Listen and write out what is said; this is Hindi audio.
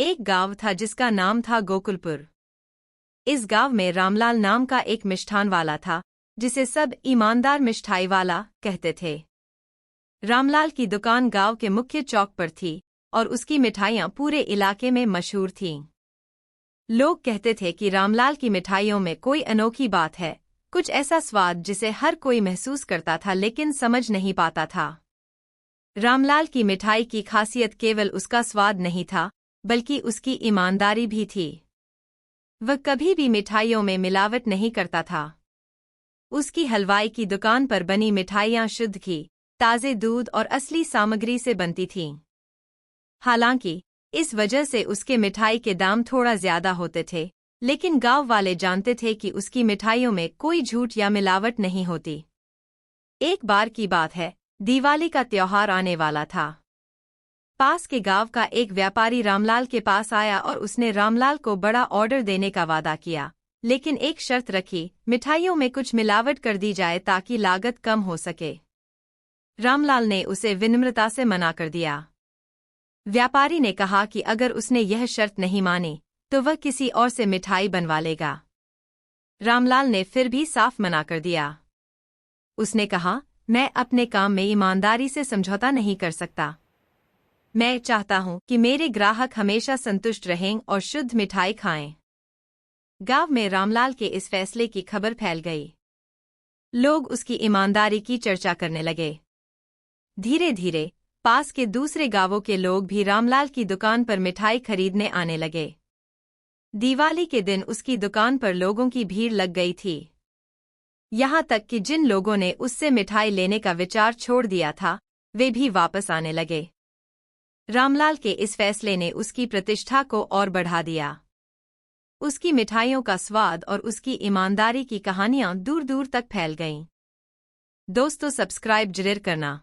एक गांव था जिसका नाम था गोकुलपुर। इस गांव में रामलाल नाम का एक मिष्ठान वाला था, जिसे सब ईमानदार मिष्ठाई वाला कहते थे। रामलाल की दुकान गांव के मुख्य चौक पर थी और उसकी मिठाइयां पूरे इलाके में मशहूर थीं। लोग कहते थे कि रामलाल की मिठाइयों में कोई अनोखी बात है, कुछ ऐसा स्वाद जिसे हर कोई महसूस करता था लेकिन समझ नहीं पाता था। रामलाल की मिठाई की खासियत केवल उसका स्वाद नहीं था, बल्कि उसकी ईमानदारी भी थी। वह कभी भी मिठाइयों में मिलावट नहीं करता था। उसकी हलवाई की दुकान पर बनी मिठाइयां शुद्ध घी, ताजे दूध और असली सामग्री से बनती थीं। हालांकि इस वजह से उसके मिठाई के दाम थोड़ा ज्यादा होते थे, लेकिन गांव वाले जानते थे कि उसकी मिठाइयों में कोई झूठ या मिलावट नहीं होती। एक बार की बात है, दिवाली का त्योहार आने वाला था। पास के गांव का एक व्यापारी रामलाल के पास आया और उसने रामलाल को बड़ा ऑर्डर देने का वादा किया, लेकिन एक शर्त रखी, मिठाइयों में कुछ मिलावट कर दी जाए ताकि लागत कम हो सके। रामलाल ने उसे विनम्रता से मना कर दिया। व्यापारी ने कहा कि अगर उसने यह शर्त नहीं मानी तो वह किसी और से मिठाई बनवा लेगा। रामलाल ने फिर भी साफ मना कर दिया। उसने कहा, मैं अपने काम में ईमानदारी से समझौता नहीं कर सकता। मैं चाहता हूं कि मेरे ग्राहक हमेशा संतुष्ट रहें और शुद्ध मिठाई खाएं। गांव में रामलाल के इस फैसले की खबर फैल गई। लोग उसकी ईमानदारी की चर्चा करने लगे। धीरे धीरे पास के दूसरे गांवों के लोग भी रामलाल की दुकान पर मिठाई खरीदने आने लगे। दिवाली के दिन उसकी दुकान पर लोगों की भीड़ लग गई थी। यहां तक कि जिन लोगों ने उससे मिठाई लेने का विचार छोड़ दिया था, वे भी वापस आने लगे। रामलाल के इस फैसले ने उसकी प्रतिष्ठा को और बढ़ा दिया। उसकी मिठाइयों का स्वाद और उसकी ईमानदारी की कहानियां दूर दूर तक फैल गईं। दोस्तों, सब्सक्राइब जरूर करना।